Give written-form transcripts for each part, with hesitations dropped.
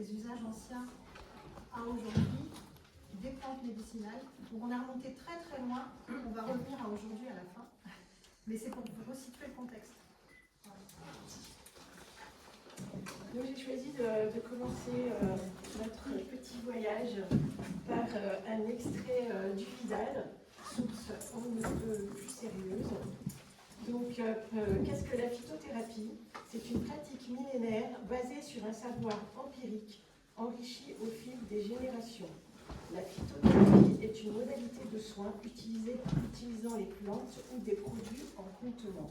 des usages anciens à aujourd'hui, des plantes médicinales. Donc on est remonté très très loin, on va revenir à aujourd'hui à la fin, mais c'est pour vous resituer le contexte. Donc j'ai choisi de commencer notre petit voyage par un extrait du Vidal, source un peu plus sérieuse. Donc qu'est-ce que la phytothérapie? C'est une pratique millénaire basée sur un savoir empirique enrichi au fil des générations. La phytothérapie est une modalité de soins utilisant les plantes ou des produits en contenant.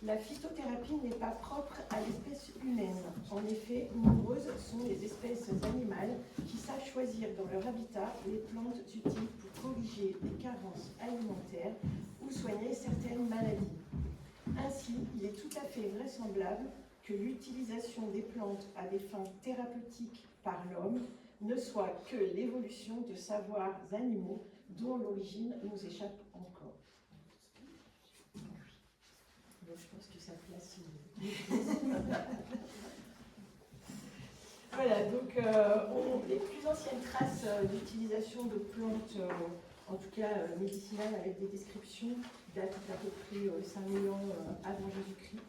La phytothérapie n'est pas propre à l'espèce humaine. En effet, nombreuses sont les espèces animales qui savent choisir dans leur habitat les plantes utiles pour corriger des carences alimentaires ou soigner certaines maladies. Ainsi, il est tout à fait vraisemblable que l'utilisation des plantes à des fins thérapeutiques par l'homme ne soit que l'évolution de savoirs animaux dont l'origine nous échappe encore. Donc, je pense que ça place une... Voilà, donc les plus anciennes traces d'utilisation de plantes, en tout cas médicinales avec des descriptions, datent d'à peu près 5000 ans avant Jésus-Christ.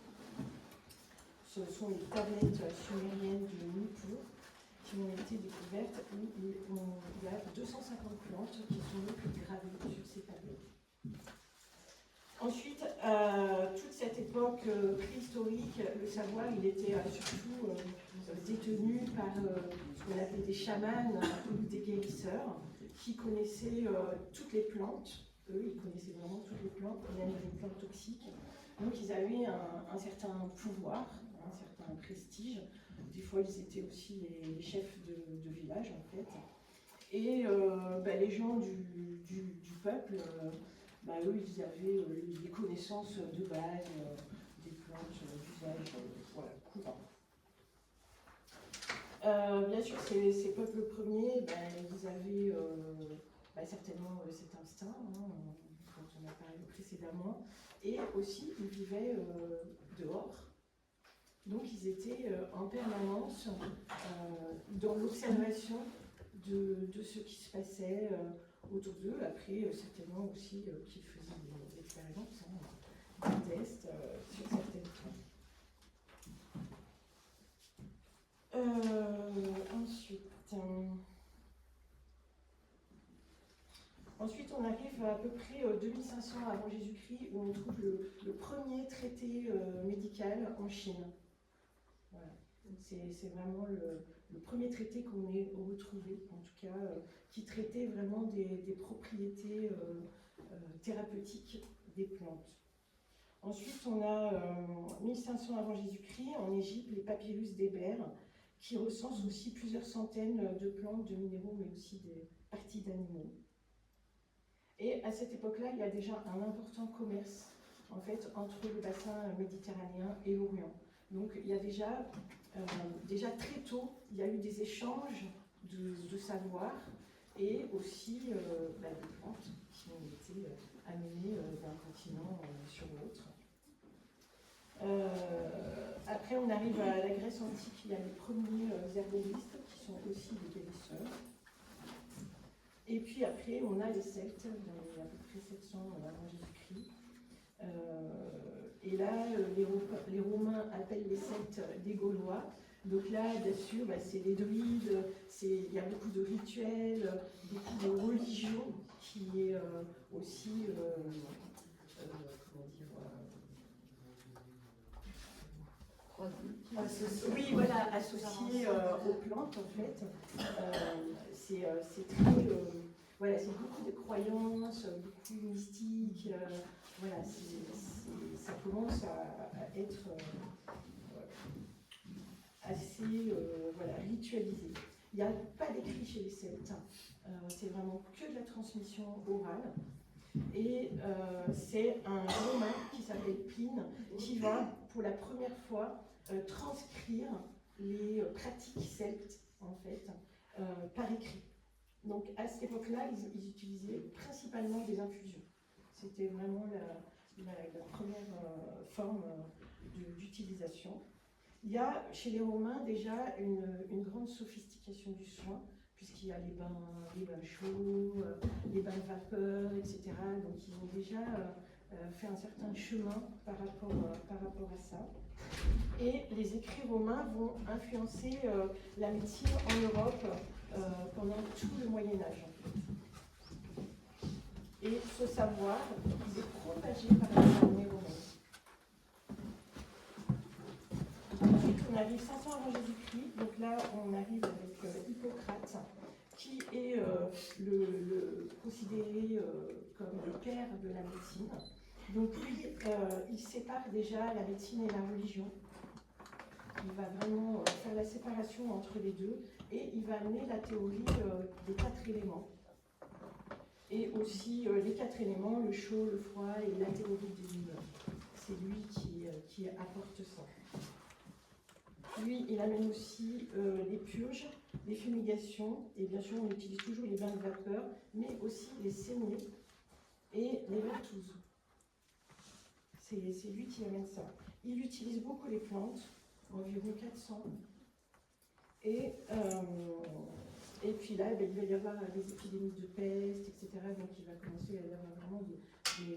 Ce sont les tablettes sumériennes de Nippur qui ont été découvertes où il y a 250 plantes qui sont gravées sur ces tablettes. Ensuite, toute cette époque préhistorique, le savoir, il était surtout détenu par ce qu'on appelait des chamans ou des guérisseurs qui connaissaient toutes les plantes. Eux, ils connaissaient vraiment toutes les plantes, même les plantes toxiques. Donc, ils avaient un certain pouvoir, un certain prestige. Des fois, ils étaient aussi les chefs de village, en fait. Et les gens du peuple... eux, ils avaient des connaissances de base, des plantes d'usage courant. Bien sûr, ces peuples premiers, ils avaient certainement cet instinct, dont on a parlé précédemment, et aussi ils vivaient dehors. Donc ils étaient en permanence dans l'observation de ce qui se passait autour d'eux. Après, certainement aussi qu'ils faisaient des expériences, des tests sur certaines plantes. Ensuite, on arrive à peu près 2500 avant Jésus-Christ où on trouve le premier traité médical en Chine. Voilà. C'est vraiment le premier traité qu'on ait retrouvé, en tout cas, qui traitait vraiment des propriétés thérapeutiques des plantes. Ensuite, on a 1500 avant Jésus-Christ, en Égypte, les papyrus d'Hébert, qui recensent aussi plusieurs centaines de plantes, de minéraux, mais aussi des parties d'animaux. Et à cette époque-là, il y a déjà un important commerce, en fait, entre le bassin méditerranéen et l'Orient. Donc, il y a déjà très tôt, il y a eu des échanges de savoir et aussi des plantes qui ont été amenées d'un continent sur l'autre. Après, on arrive à la Grèce antique, il y a les premiers herboristes qui sont aussi des guérisseurs. Et puis après, on a les Celtes, dans à peu près 700 avant Jésus-Christ. Et là, les Romains appellent les Celtes des Gaulois. Donc là, bien sûr, c'est les druides, il y a beaucoup de rituels, beaucoup de religion qui est aussi, oui, voilà, associé aux plantes, en fait. C'est très... c'est beaucoup de croyances, beaucoup de mystique. Ça commence à être assez ritualisé. Il n'y a pas d'écrit chez les Celtes. C'est vraiment que de la transmission orale. Et c'est un Romain qui s'appelle Pline qui va, pour la première fois, transcrire les pratiques celtes, en fait, par écrit. Donc, à cette époque-là, ils utilisaient principalement des infusions. C'était vraiment la première forme d'utilisation. Il y a chez les Romains déjà une grande sophistication du soin, puisqu'il y a les bains chauds, les bains de vapeur, etc. Donc ils ont déjà fait un certain chemin par rapport à ça. Et les écrits romains vont influencer la médecine en Europe pendant tout le Moyen-Âge. Et ce savoir, il est propagé par l'armée romaine. Ensuite, on arrive 500 avant Jésus-Christ. Donc là, on arrive avec Hippocrate, qui est considéré comme le père de la médecine. Donc lui, il sépare déjà la médecine et la religion. Il va vraiment faire la séparation entre les deux et il va amener la théorie des 4 éléments. Et aussi les 4 éléments, le chaud, le froid et la théorie des humeurs. C'est lui qui apporte ça. Lui, il amène aussi les purges, les fumigations, et bien sûr on utilise toujours les bains de vapeur, mais aussi les saignées et les ventouses. C'est lui qui amène ça. Il utilise beaucoup les plantes, environ 400. Et puis là, il va y avoir des épidémies de peste, etc. Donc il va commencer à y avoir vraiment des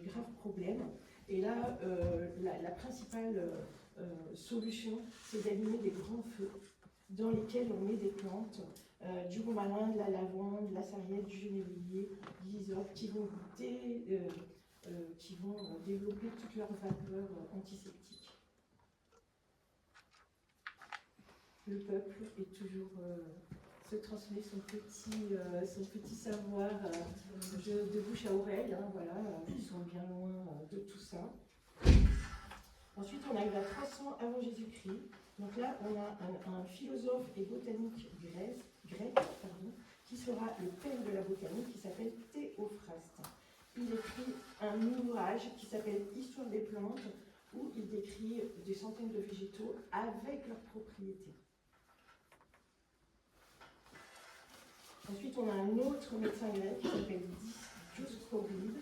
graves problèmes. Et là, la principale solution, c'est d'allumer des grands feux dans lesquels on met des plantes, du romarin, de la lavande, de la sarriette, du genévrier, de l'hysope, qui vont développer toute leur vapeur antiseptique. Le peuple est toujours se transmet son petit savoir de bouche à oreille. Hein, voilà, ils sont bien loin de tout ça. Ensuite, on arrive à 300 avant Jésus-Christ. Donc là, on a un philosophe et botanique grec, qui sera le père de la botanique, qui s'appelle Théophraste. Il écrit un ouvrage qui s'appelle Histoire des plantes, où il décrit des centaines de végétaux avec leurs propriétés. Ensuite, on a un autre médecin grec qui s'appelle Dioscoride,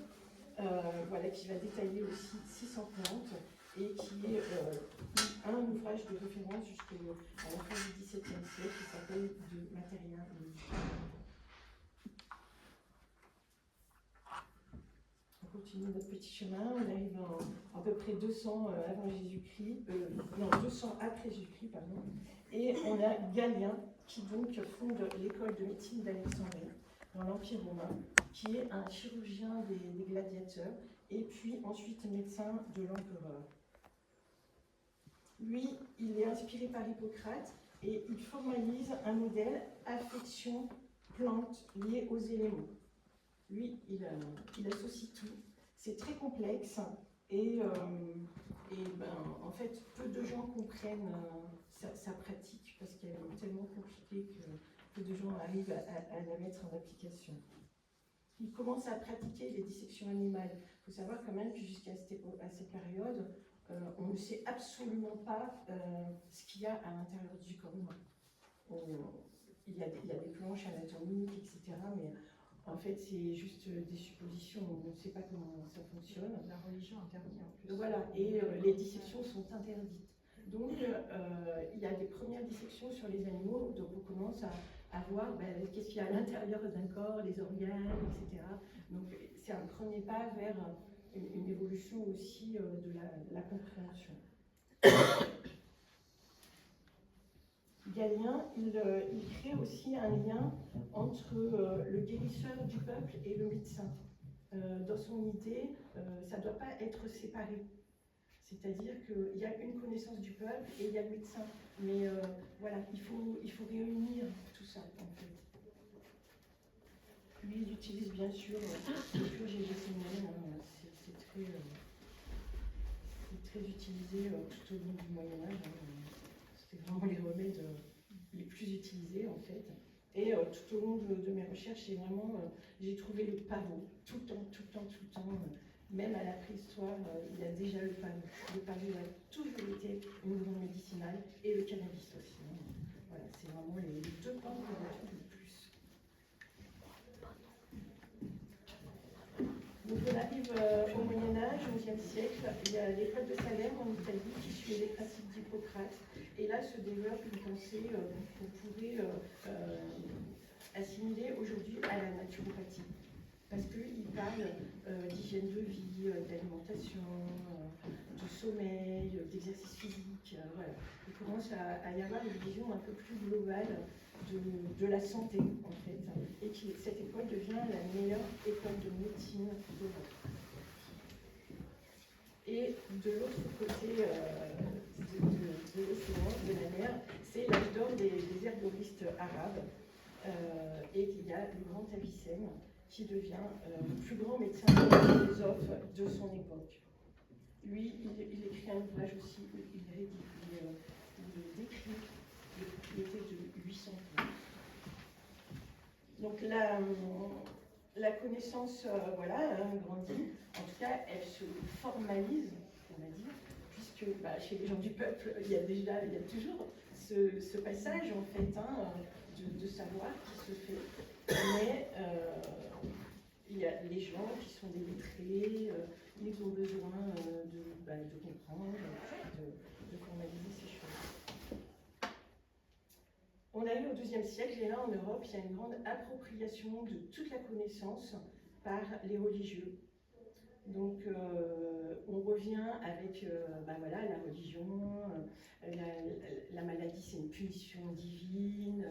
qui va détailler aussi 600 plantes et qui est un ouvrage de référence jusqu'à la fin du XVIIe siècle qui s'appelle De Materia Medica. On continue notre petit chemin, on arrive à peu près 200 avant Jésus-Christ, 200 après Jésus-Christ, pardon, et on a Galien qui donc fonde l'école de médecine d'Alexandrie dans l'Empire romain, qui est un chirurgien des gladiateurs et puis ensuite médecin de l'empereur. Lui, il est inspiré par Hippocrate et il formalise un modèle affection-plante lié aux éléments. Lui, il associe tout. C'est très complexe et en fait, peu de gens comprennent sa pratique parce qu'elle est tellement compliquée que peu de gens arrivent à la mettre en application. Il commence à pratiquer les dissections animales. Il faut savoir quand même que jusqu'à cette période, on ne sait absolument pas ce qu'il y a à l'intérieur du corps humain. Il y a des planches anatomiques, etc. Mais en fait, c'est juste des suppositions. On ne sait pas comment ça fonctionne. La religion interdit en plus. Voilà, et les dissections sont interdites. Donc, il y a des premières dissections sur les animaux. Donc, on commence à voir qu'est-ce qu'il y a à l'intérieur d'un corps, les organes, etc. Donc, c'est un premier pas vers une évolution aussi de la compréhension. Galien, il crée aussi un lien entre le guérisseur du peuple et le médecin. Dans son idée, ça ne doit pas être séparé. C'est-à-dire qu'il y a une connaissance du peuple et il y a le médecin. Mais il faut réunir tout ça, en fait. Lui, il utilise bien sûr le purge égésénienne, c'est très utilisé tout au long du Moyen-Âge. C'était vraiment les remèdes les plus utilisés, en fait. Et tout au long de mes recherches, j'ai trouvé le pavot, tout le temps. Même à la préhistoire, il y a déjà le pavot. Le pavot a toujours été une grande médicinale, et le cannabis aussi. Voilà, c'est vraiment les deux pans qu'on retrouve le plus. Donc on arrive au Moyen-Âge, au XIe siècle. Il y a l'école de Salerne en Italie qui suit les principes d'Hippocrate. Et là se développe une pensée qu'on pourrait naturopathie. Parce qu'il parle d'hygiène de vie, d'alimentation, de sommeil, d'exercice physique. Voilà. Il commence à y avoir une vision un peu plus globale de la santé, en fait. Et cette école devient la meilleure école de médecine d'Europe. Et de l'autre côté de l'océan, de la mer, c'est l'âge d'or des herboristes arabes. Et qu'il y a le grand Avicenne qui devient le plus grand médecin philosophe de son époque. Lui, il écrit un ouvrage aussi où il décrit les propriétés de 800 plantes. Donc la connaissance, voilà, grandit. En tout cas, elle se formalise, on va dire, puisque chez les gens du peuple, il y a toujours ce passage, en fait, de savoir qui se fait. Mais il y a les gens qui sont des lettrés, ils ont besoin de comprendre, de formaliser ces choses. On arrive au XIIe siècle et là en Europe, il y a une grande appropriation de toute la connaissance par les religieux. Donc on revient avec la religion, la maladie c'est une punition divine,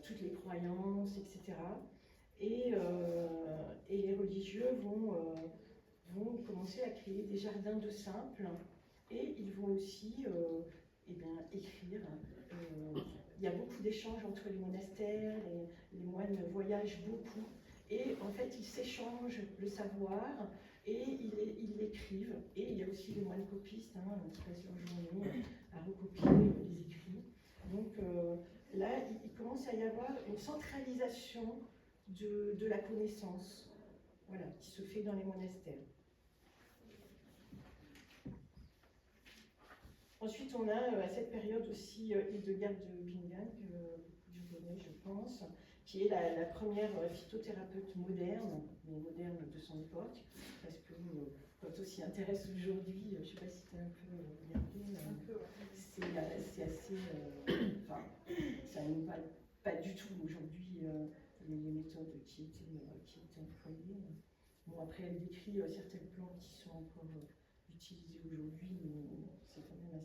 toutes les croyances, etc. Et les religieux vont commencer à créer des jardins de simples et ils vont aussi écrire. Il y a beaucoup d'échanges entre les monastères, les moines voyagent beaucoup et en fait ils s'échangent le savoir et ils l'écrivent. Et il y a aussi les moines copistes qui passent leur journée à recopier les écrits. Donc là, il commence à y avoir une centralisation de la connaissance, voilà, qui se fait dans les monastères. Ensuite, on a à cette période aussi Hildegard de Bingen, que vous connaissez, je pense, qui est la première phytothérapeute moderne, mais moderne de son époque, parce que quand on s'y intéresse aujourd'hui, je ne sais pas si tu as un peu regardé, c'est assez... ça ne va pas du tout aujourd'hui les méthodes qui étaient employées. Bon, après, elle décrit certaines plantes qui sont encore utilisées aujourd'hui, mais c'est quand même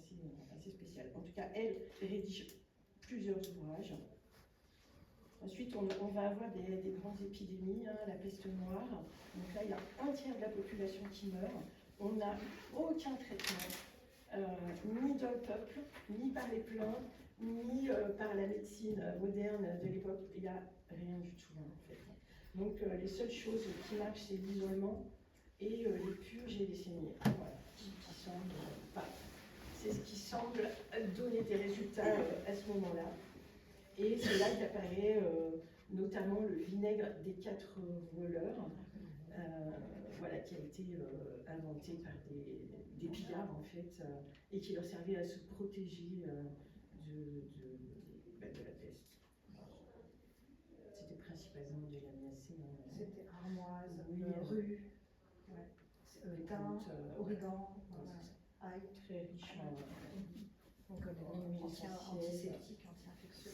assez spécial. En tout cas, elle rédige plusieurs ouvrages. Ensuite, on va avoir des grandes épidémies, la peste noire. Donc là, il y a un tiers de la population qui meurt. On n'a aucun traitement, ni dans le peuple, ni par les plantes, ni par la médecine moderne de l'époque. Il n'y a rien du tout, en fait. Donc les seules choses qui marchent, c'est l'isolement et les purges et les saignées. Voilà, c'est ce qui semble donner des résultats à ce moment-là. Et c'est là qu'apparaît notamment le vinaigre des 4 voleurs, qui a été inventé par des pillards en fait, et qui leur servait à se protéger de la peste. C'était principalement des lamiacées. C'était armoise, oui, rue, thym, origan, ail. Très riche en antiseptique, anti-infectieux.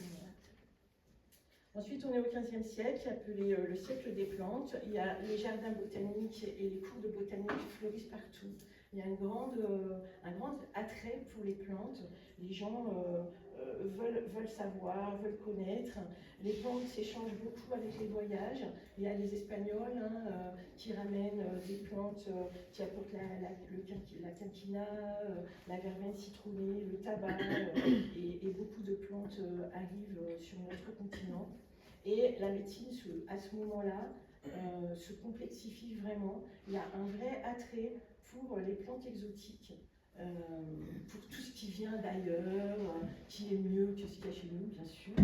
Ensuite, on est au XVe siècle, appelé le siècle des plantes. Il y a les jardins botaniques et les cours de botanique qui fleurissent partout. Il y a un grand attrait pour les plantes. Les gens veulent savoir, veulent connaître. Les plantes s'échangent beaucoup avec les voyages. Il y a les Espagnols qui ramènent des plantes qui apportent la quinquina, la verveine citronnée, le tabac, et beaucoup de plantes arrivent sur notre continent. Et la médecine, à ce moment-là, se complexifie vraiment. Il y a un vrai attrait pour les plantes exotiques, pour tout ce qui vient d'ailleurs, qui est mieux que ce qu'il y a chez nous, bien sûr.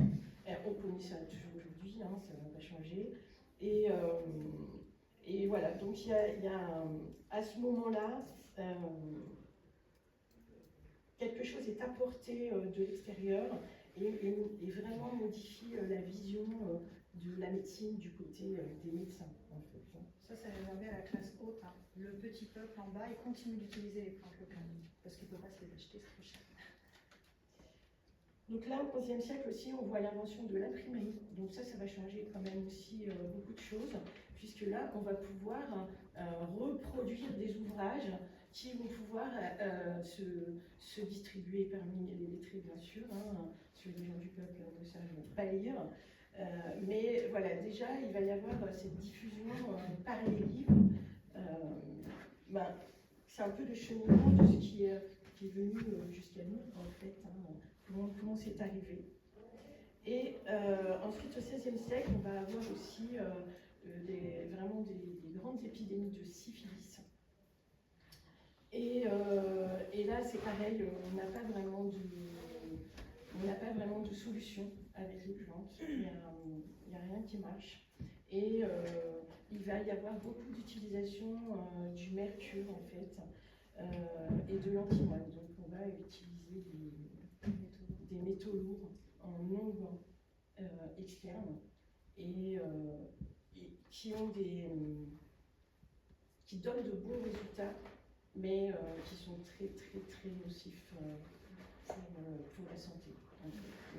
On connaît ça toujours aujourd'hui, ça ne va pas changer. Et voilà, donc il y a à ce moment-là, quelque chose est apporté de l'extérieur et vraiment modifie la vision de la médecine du côté des médecins, en fait. Ça, c'est réservé à la classe haute. Le petit peuple en bas, il continue d'utiliser les plantes locales parce qu'il ne peut pas se les acheter, c'est trop cher. Donc là, au XIe siècle aussi, on voit l'invention de l'imprimerie. Donc ça va changer quand même aussi beaucoup de choses, puisque là, on va pouvoir reproduire des ouvrages qui vont pouvoir se distribuer parmi les lettrés, bien sûr, hein, parce que les gens du peuple ne savent pas lire. Mais voilà, déjà, il va y avoir cette diffusion par les livres. C'est un peu le cheminement de ce qui est venu jusqu'à nous, en fait, hein, comment c'est arrivé. Et ensuite, au XVIe siècle, on va avoir aussi vraiment des grandes épidémies de syphilis. Et là, c'est pareil, on n'a pas vraiment de solution avec les plantes. Il n'y a rien qui marche. Et il va y avoir beaucoup d'utilisation du mercure, en fait, et de l'antimoine. Donc, on va utiliser des métaux lourds en nombre externe et qui donnent de bons résultats, mais qui sont très très très nocifs pour la santé.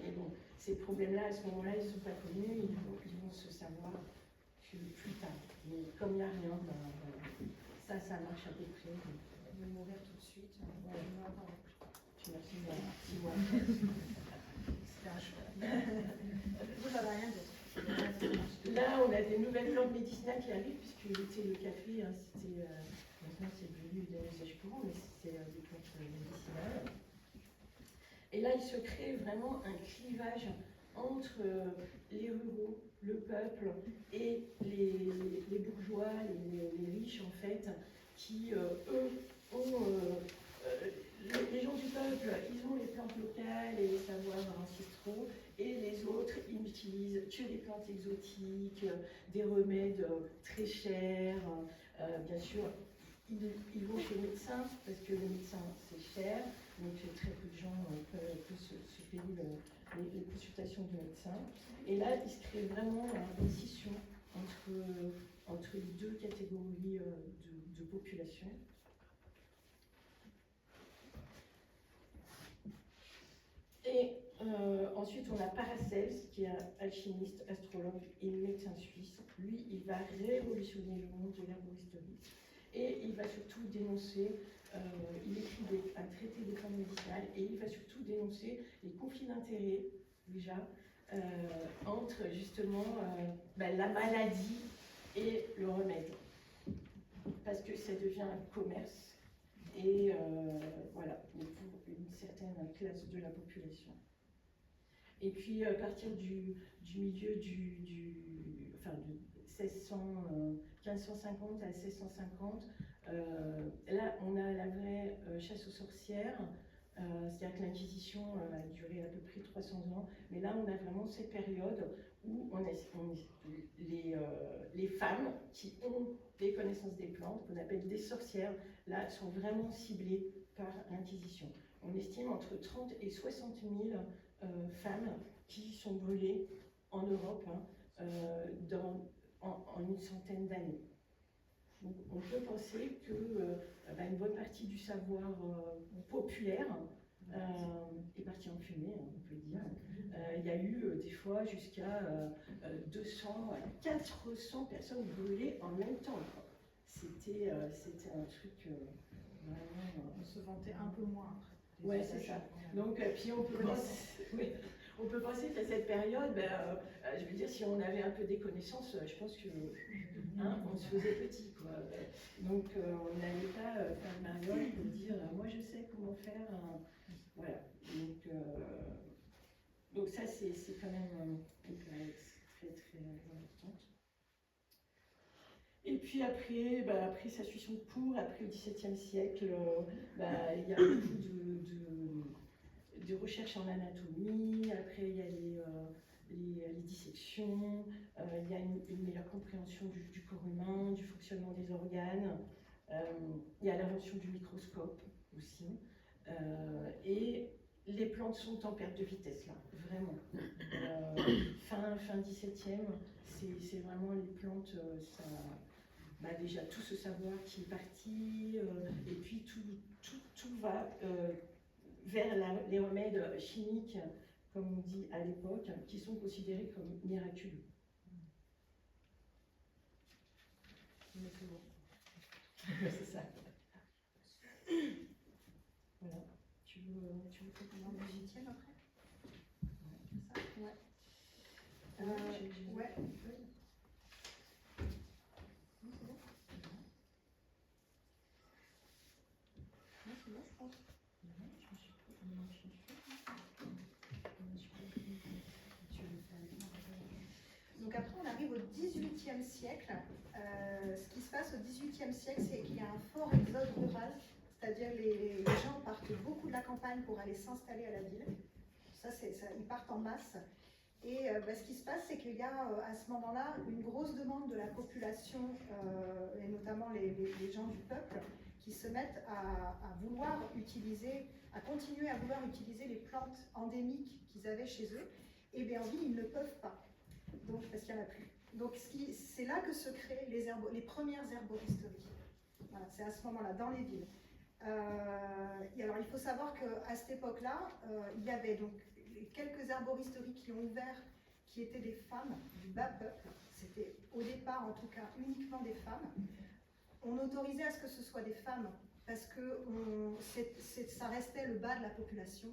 Mais bon, ces problèmes-là, à ce moment-là, ils ne sont pas connus, ils vont se savoir que plus tard. Mais comme il n'y a rien, voilà. Ça marche à peu près. On va mourir tout de suite. Ouais. Tu m'as fait 6 mois. C'était un choix. Vous n'avez rien d'autre. Là, on a des nouvelles plantes médicinales qui arrivent, puisque le café, hein, maintenant c'est devenu d'un usage courant, mais c'est des plantes médicinales. Et là, il se crée vraiment un clivage entre les ruraux, le peuple et les bourgeois, les riches en fait, qui eux ont les gens du peuple, ils ont les plantes locales et les savoirs ancestraux, et les autres, ils n'utilisent que des plantes exotiques, des remèdes très chers. Bien sûr, ils vont chez le médecin, parce que le médecin, c'est cher, donc très peu de gens peuvent se payer les consultations du médecin. Et là, il se crée vraiment une scission entre les deux catégories de population. Et ensuite, on a Paracelse, qui est un alchimiste, astrologue et médecin suisse. Lui, il va révolutionner le monde de l'herboristerie. Et il va surtout dénoncer, il écrit un traité des plantes médicinales, et il va surtout dénoncer les conflits d'intérêts, déjà, entre justement la maladie et le remède. Parce que ça devient un commerce, et voilà, pour une certaine classe de la population. Et puis, à partir du milieu de 1550 à 1650, là, on a la vraie chasse aux sorcières, c'est-à-dire que l'Inquisition a duré à peu près 300 ans, mais là, on a vraiment cette période où les femmes qui ont des connaissances des plantes, qu'on appelle des sorcières, là, sont vraiment ciblées par l'Inquisition. On estime entre 30 et 60 000 femmes qui sont brûlées en Europe en une centaine d'années. Donc on peut penser que une bonne partie du savoir populaire est partie en fumée, on peut dire. Il y a eu des fois jusqu'à 200 à 400 personnes brûlées en même temps. C'était un truc vraiment... On se vantait un peu moins. Ouais, c'est ça. Donc, puis on peut penser qu'à cette période, je veux dire, si on avait un peu des connaissances, je pense que on se faisait petit, quoi. Donc, on n'allait pas faire de mariole pour dire, moi je sais comment faire. Voilà. Donc ça, c'est quand même une période très très importante. Et puis après ça suit son cours. Après, au XVIIe siècle, il y a beaucoup de recherches en anatomie. Après, il y a les dissections. Il y a une meilleure compréhension du corps humain, du fonctionnement des organes. Il y a l'invention du microscope aussi. Et les plantes sont en perte de vitesse, là, vraiment. Fin 17e, c'est vraiment les plantes, déjà tout ce savoir qui est parti, et puis tout va vers les remèdes chimiques comme on dit à l'époque, qui sont considérés comme miraculeux. C'est ça. Voilà. Tu veux faire Non, mais j'y tiens après. ça? Ouais. Ouais. Non, c'est bon. Non, c'est bon, je pense. Donc après, on arrive au XVIIIe siècle. Ce qui se passe au XVIIIe siècle, c'est qu'il y a un fort exode rural, c'est-à-dire les gens partent beaucoup de la campagne pour aller s'installer à la ville. Ça, ils partent en masse. Et ce qui se passe, c'est qu'il y a à ce moment-là une grosse demande de la population, et notamment les gens du peuple, qui se mettent à vouloir utiliser, à continuer à vouloir utiliser les plantes endémiques qu'ils avaient chez eux. Et bien en ville, ils ne peuvent pas, donc, parce qu'il n'y en a plus. Donc c'est là que se créent les premières herboristeries. Voilà, c'est à ce moment-là, dans les villes. Et alors il faut savoir qu'à cette époque-là, il y avait donc quelques herboristeries qui ont ouvert, qui étaient des femmes du bas peuple. C'était au départ, en tout cas, uniquement des femmes. On autorisait à ce que ce soit des femmes parce que ça restait le bas de la population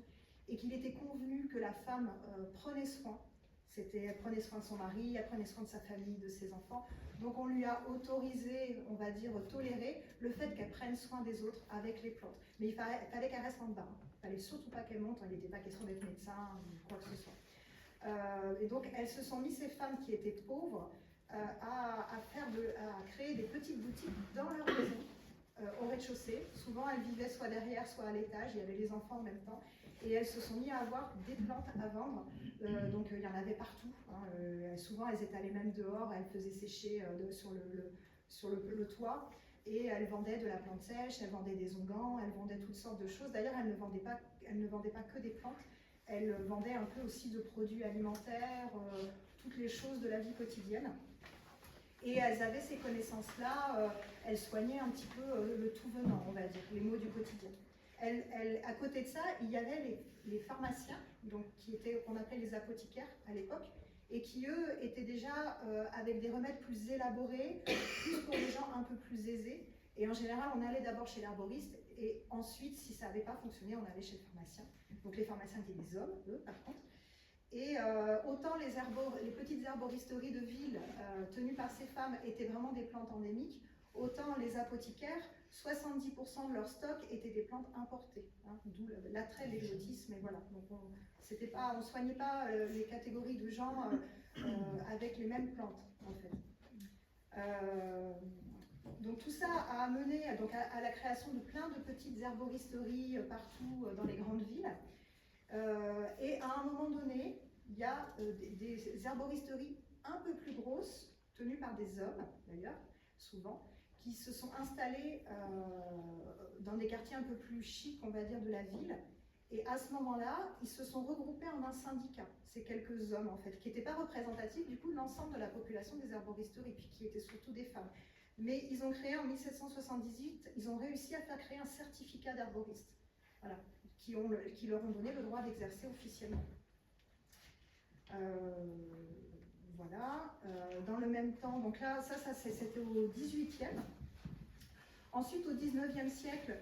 et qu'il était convenu que la femme prenait soin. Elle prenait soin de son mari, elle prenait soin de sa famille, de ses enfants. Donc on lui a autorisé, on va dire toléré, le fait qu'elle prenne soin des autres avec les plantes. Mais il fallait qu'elle reste en bas. Il ne fallait surtout pas qu'elle monte, il n'était pas question d'être médecin ou quoi que ce soit. Et donc elles se sont mises, ces femmes qui étaient pauvres, à créer des petites boutiques dans leur maison, au rez-de-chaussée. Souvent elles vivaient soit derrière, soit à l'étage, il y avait les enfants en même temps. Et elles se sont mises à avoir des plantes à vendre. Donc il y en avait partout. Souvent elles étalaient même dehors, elles faisaient sécher sur le toit. Et elles vendaient de la plante sèche, elles vendaient des onguents, elles vendaient toutes sortes de choses. D'ailleurs, elles ne vendaient pas que des plantes, elles vendaient un peu aussi de produits alimentaires, toutes les choses de la vie quotidienne. Et elles avaient ces connaissances-là, elles soignaient un petit peu le tout venant, on va dire, les maux du quotidien. À côté de ça, il y avait les pharmaciens, donc qu'on appelait les apothicaires à l'époque, et qui, eux, étaient déjà avec des remèdes plus élaborés, plus pour les gens un peu plus aisés. Et en général, on allait d'abord chez l'herboriste, et ensuite, si ça n'avait pas fonctionné, on allait chez le pharmacien. Donc les pharmaciens étaient des hommes, eux, par contre. Et autant les petites herboristeries de ville tenues par ces femmes étaient vraiment des plantes endémiques, autant les apothicaires, 70% de leur stock étaient des plantes importées, hein, d'où l'attrait de l'exotisme. Et voilà. Donc on ne soignait pas les catégories de gens avec les mêmes plantes, en fait. Donc tout ça a amené à la création de plein de petites herboristeries partout dans les grandes villes. Et à un moment donné, il y a des herboristeries un peu plus grosses, tenues par des hommes d'ailleurs, souvent, qui se sont installés dans des quartiers un peu plus chics, on va dire, de la ville. Et à ce moment-là, ils se sont regroupés en un syndicat, ces quelques hommes en fait, qui n'étaient pas représentatifs du coup de l'ensemble de la population des herboristeries, puis qui étaient surtout des femmes. Mais ils ont créé en 1778, ils ont réussi à faire créer un certificat d'herboriste, voilà, qui leur ont donné le droit d'exercer officiellement. Voilà, dans le même temps, donc là, c'était au 18e. Ensuite, au 19e siècle,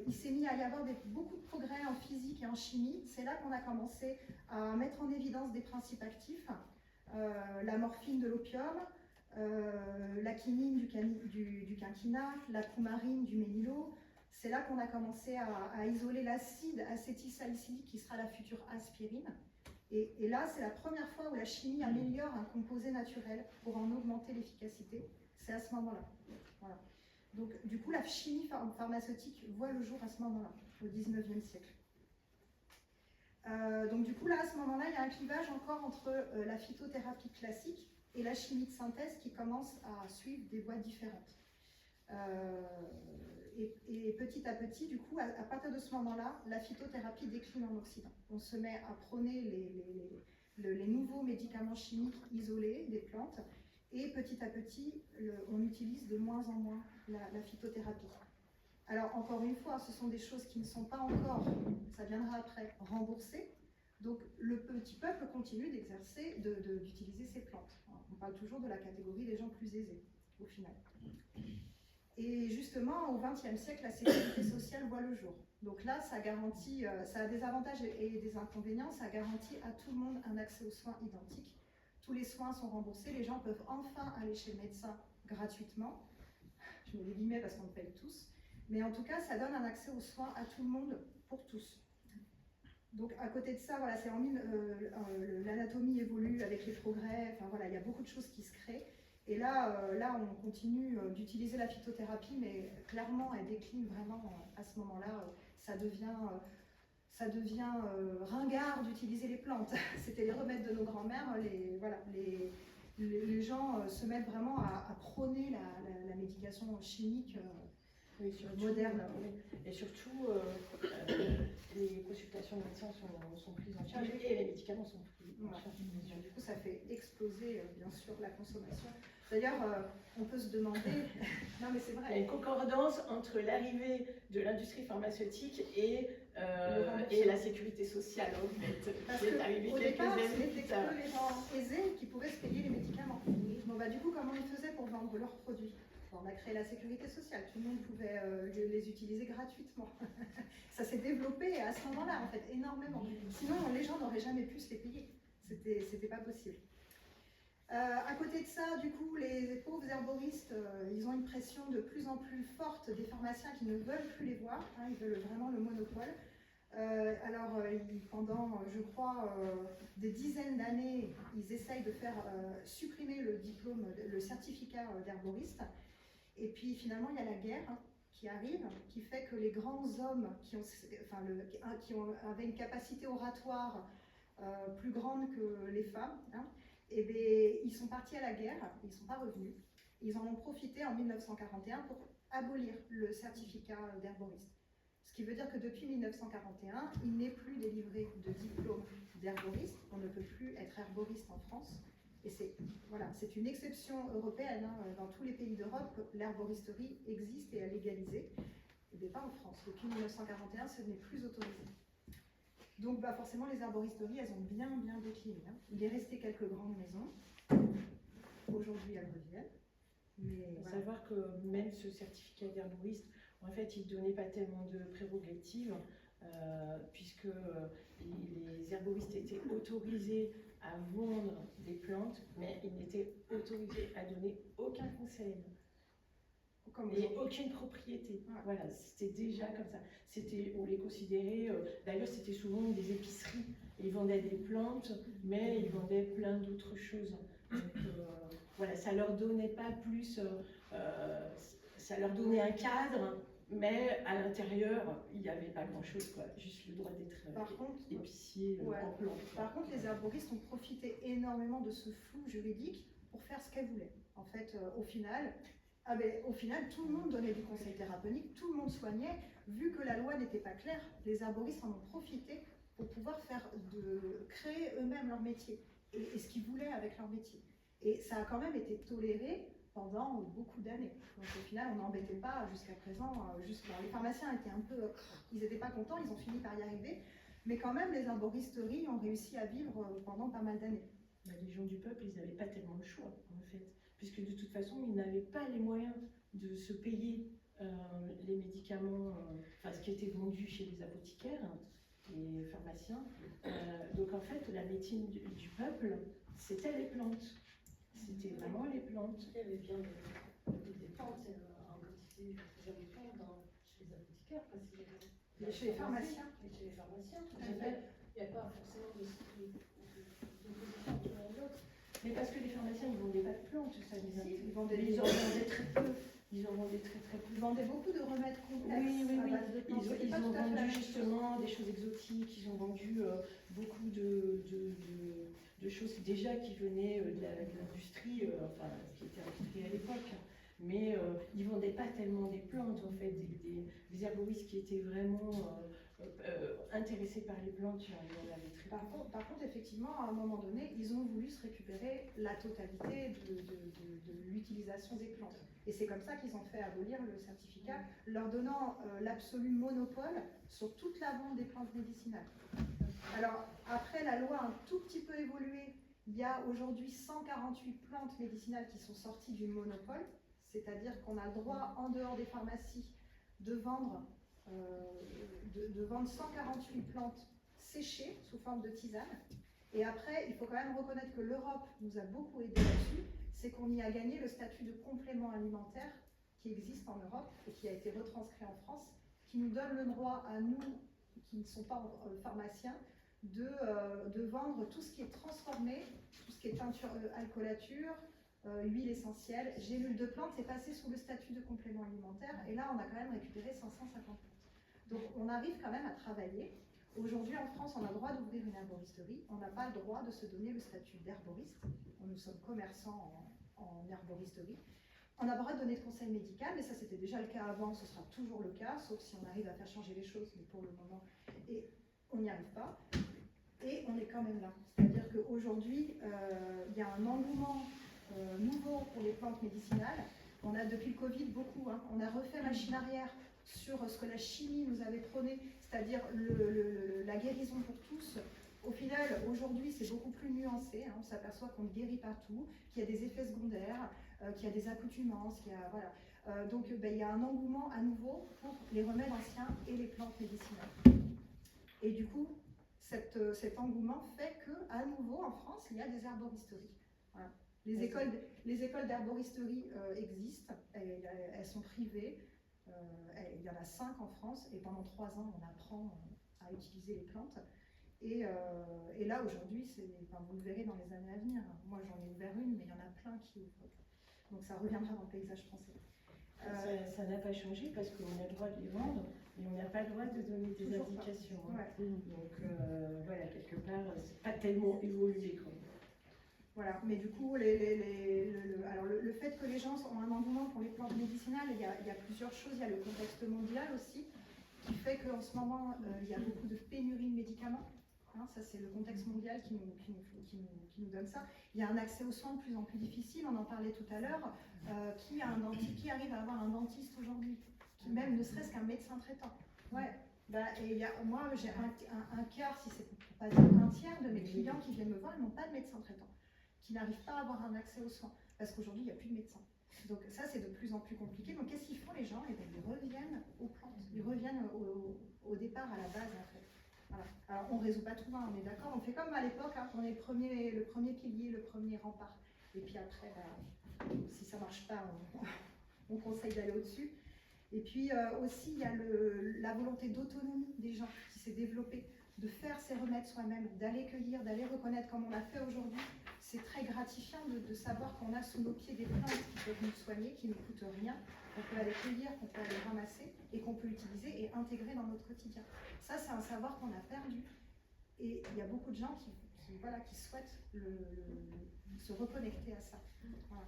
il s'est mis à y avoir beaucoup de progrès en physique et en chimie. C'est là qu'on a commencé à mettre en évidence des principes actifs, la morphine de l'opium, la quinine du quinquina, la coumarine du ménilo. C'est là qu'on a commencé à isoler l'acide acétylsalicylique qui sera la future aspirine. Et là, c'est la première fois où la chimie améliore un composé naturel pour en augmenter l'efficacité. C'est à ce moment-là. Voilà. Donc, du coup, la chimie pharmaceutique voit le jour à ce moment-là, au 19e siècle. Donc, du coup, là, à ce moment-là, il y a un clivage encore entre la phytothérapie classique et la chimie de synthèse qui commence à suivre des voies différentes. Et petit à petit, du coup, à partir de ce moment-là, la phytothérapie décline en Occident. On se met à prôner les nouveaux médicaments chimiques isolés des plantes, et petit à petit, on utilise de moins en moins la phytothérapie. Alors, encore une fois, ce sont des choses qui ne sont pas encore, ça viendra après, remboursées. Donc le petit peuple continue d'utiliser ces plantes. On parle toujours de la catégorie des gens plus aisés, au final. Et justement, au XXe siècle, la sécurité sociale voit le jour. Donc là, ça garantit, ça a des avantages et des inconvénients, ça garantit à tout le monde un accès aux soins identiques. Tous les soins sont remboursés, les gens peuvent enfin aller chez le médecin gratuitement. Je mets des guillemets parce qu'on le paye tous. Mais en tout cas, ça donne un accès aux soins à tout le monde, pour tous. Donc à côté de ça, voilà, l'anatomie évolue avec les progrès, enfin voilà, il y a beaucoup de choses qui se créent. Et là, on continue d'utiliser la phytothérapie, mais clairement, elle décline vraiment à ce moment-là. Ça devient ringard d'utiliser les plantes. C'était les remèdes de nos grands-mères. Les gens se mettent vraiment à prôner la médication chimique moderne. Et surtout, les consultations de médecins sont prises en charge et les médicaments sont pris en charge. Du coup, ça fait exploser, bien sûr, la consommation. D'ailleurs, on peut se demander... Non, mais c'est vrai. Il y a une concordance entre l'arrivée de l'industrie pharmaceutique et la sécurité sociale, en fait. Parce qu'au départ, c'était que les gens aisés qui pouvaient se payer les médicaments. Bon, bah, du coup, comment ils faisaient pour vendre leurs produits? On a créé la sécurité sociale, tout le monde pouvait les utiliser gratuitement. Ça s'est développé à ce moment-là, en fait, énormément. Sinon, les gens n'auraient jamais pu se les payer. C'était pas possible. À côté de ça, du coup, les pauvres herboristes, ils ont une pression de plus en plus forte des pharmaciens qui ne veulent plus les voir, hein, ils veulent vraiment le monopole. Pendant, je crois, des dizaines d'années, ils essayent de faire supprimer le diplôme, le certificat d'herboriste. Et puis finalement, il y a la guerre qui arrive, qui fait que les grands hommes qui avaient une capacité oratoire plus grande que les femmes, hein, et bien, ils sont partis à la guerre, ils ne sont pas revenus. Ils en ont profité en 1941 pour abolir le certificat d'herboriste. Ce qui veut dire que depuis 1941, il n'est plus délivré de diplôme d'herboriste. On ne peut plus être herboriste en France. Et c'est une exception européenne. Hein. Dans tous les pays d'Europe, l'herboristerie existe et est légalisée. Mais pas en France. Depuis 1941, ce n'est plus autorisé. Donc forcément, les herboristeries, elles ont bien décliné. Hein. Il est resté quelques grandes maisons. Aujourd'hui, elles reviennent. Mais il faut savoir que même ce certificat d'herboriste, en fait, il ne donnait pas tellement de prérogatives, puisque les herboristes étaient autorisés à vendre des plantes, mais ils n'étaient autorisés à donner aucun conseil et aucune propriété. Ouais. Voilà, c'était déjà comme ça. On les considérait, d'ailleurs c'était souvent des épiceries. Ils vendaient des plantes, mais ils vendaient plein d'autres choses. Donc voilà, ça leur donnait pas plus, ça leur donnait un cadre, mais à l'intérieur, il n'y avait pas grand-chose, quoi. Juste le droit d'être épicier en plantes. Par contre, les herboristes ont profité énormément de ce flou juridique pour faire ce qu'elles voulaient. En fait, au final, tout le monde donnait du conseil thérapeutique, tout le monde soignait. Vu que la loi n'était pas claire, les herboristes en ont profité pour pouvoir créer eux-mêmes leur métier et ce qu'ils voulaient avec leur métier. Et ça a quand même été toléré pendant beaucoup d'années. Donc au final, on n'embêtait pas jusqu'à présent. Les pharmaciens étaient ils n'étaient pas contents, ils ont fini par y arriver. Mais quand même, les herboristeries ont réussi à vivre pendant pas mal d'années. Les gens du peuple, ils n'avaient pas tellement le choix, en fait. Puisque de toute façon, ils n'avaient pas les moyens de se payer les médicaments, ce qui était vendu chez les apothicaires, les pharmaciens. Donc en fait, la médecine du peuple, c'était les plantes. C'était vraiment les plantes. Il y avait bien des plantes en quantité suffisamment chez les apothicaires, chez les pharmaciens. Et chez les pharmaciens, il n'y a pas forcément de position de l'un de l'autre. Mais parce que les pharmaciens, ils ne vendaient pas de plantes, ça les ils en vendaient très peu. Ils en vendaient très peu. Ils vendaient beaucoup de remèdes complexes. Oui. À base de plantes. Ils ont vendu justement des choses exotiques, ils ont vendu beaucoup de choses déjà qui venaient de l'industrie, qui était industrielle à l'époque. Mais ils ne vendaient pas tellement des plantes, en fait, des herboristes qui étaient vraiment intéressés par les plantes, il y en avait très peu. Par contre, effectivement, à un moment donné, ils ont voulu se récupérer la totalité de l'utilisation des plantes. Et c'est comme ça qu'ils ont fait abolir le certificat, leur donnant l'absolu monopole sur toute la vente des plantes médicinales. Alors, après, la loi a un tout petit peu évolué. Il y a aujourd'hui 148 plantes médicinales qui sont sorties du monopole, c'est-à-dire qu'on a le droit, en dehors des pharmacies, de vendre, de vendre 148 plantes séchées sous forme de tisane. Et après, il faut quand même reconnaître que l'Europe nous a beaucoup aidé là-dessus, c'est qu'on y a gagné le statut de complément alimentaire qui existe en Europe et qui a été retranscrit en France, qui nous donne le droit à nous, qui ne sont pas pharmaciens, de vendre tout ce qui est transformé, tout ce qui est teinture, alcoolature, huile essentielle, gélules de plantes, c'est passé sous le statut de complément alimentaire et là on a quand même récupéré 550 plantes. Donc on arrive quand même à travailler. Aujourd'hui en France on a le droit d'ouvrir une herboristerie, on n'a pas le droit de se donner le statut d'herboriste, nous sommes commerçants en herboristerie. On a le droit de donner de conseils médicaux, mais ça c'était déjà le cas avant, ce sera toujours le cas, sauf si on arrive à faire changer les choses, mais pour le moment, et on n'y arrive pas. Et on est quand même là. C'est-à-dire qu'aujourd'hui, il y a un engouement nouveau pour les plantes médicinales. On a depuis le Covid beaucoup, hein, on a refait machine arrière sur ce que la chimie nous avait prôné, c'est-à-dire la guérison pour tous. Au final, aujourd'hui, c'est beaucoup plus nuancé. Hein, on s'aperçoit qu'on ne guérit pas tout, qu'il y a des effets secondaires, qu'il y a des accoutumances, qu'il y a, voilà. Donc, il y a un engouement à nouveau pour les remèdes anciens et les plantes médicinales. Et du coup, cet engouement fait qu'à nouveau, en France, il y a des herboristeries. Voilà. Les écoles d'herboristerie existent, elles sont privées. Il y en a 5 en France, et pendant 3 ans, on apprend à utiliser les plantes. Et là, aujourd'hui, enfin, vous le verrez dans les années à venir. Moi, j'en ai ouvert une, mais il y en a plein qui ouvrent. Donc, ça reviendra dans le paysage français. Ça n'a pas changé parce qu'on a le droit de les vendre, mais on n'a pas le droit de donner des indications. Hein. Ouais. Donc voilà, quelque part, c'est pas tellement évolué quand même. Voilà, mais du coup, alors le fait que les gens ont un engouement pour les plantes médicinales, il y a plusieurs choses. Il y a le contexte mondial aussi, qui fait qu'en ce moment, il y a beaucoup de pénurie de médicaments. Hein, ça, c'est le contexte mondial qui nous donne ça. Il y a un accès aux soins de plus en plus difficile, on en parlait tout à l'heure. Qui arrive à avoir un dentiste aujourd'hui, qui même ne serait-ce qu'un médecin traitant. Ouais. Et moi, j'ai un quart, si c'est pas dire un tiers de mes clients qui viennent me voir, ils n'ont pas de médecin traitant, qui n'arrivent pas à avoir un accès aux soins, parce qu'aujourd'hui, il n'y a plus de médecins. Donc ça, c'est de plus en plus compliqué. Donc qu'est-ce qu'ils font les gens? Ils reviennent aux plantes, ils reviennent au départ, à la base en fait. Voilà. Alors on ne résout pas tout, hein, on est d'accord, on fait comme à l'époque, hein, on est le premier pilier, le premier rempart. Et puis après, si ça ne marche pas, on conseille d'aller au-dessus. Et puis aussi, il y a la volonté d'autonomie des gens qui s'est développée, de faire ses remèdes soi-même, d'aller cueillir, d'aller reconnaître comme on l'a fait aujourd'hui. C'est très gratifiant de savoir qu'on a sous nos pieds des plantes qui peuvent nous soigner, qui ne nous coûtent rien, qu'on peut aller cueillir, qu'on peut aller ramasser et qu'on peut utiliser et intégrer dans notre quotidien. Ça, c'est un savoir qu'on a perdu. Et il y a beaucoup de gens qui souhaitent se reconnecter à ça. Voilà.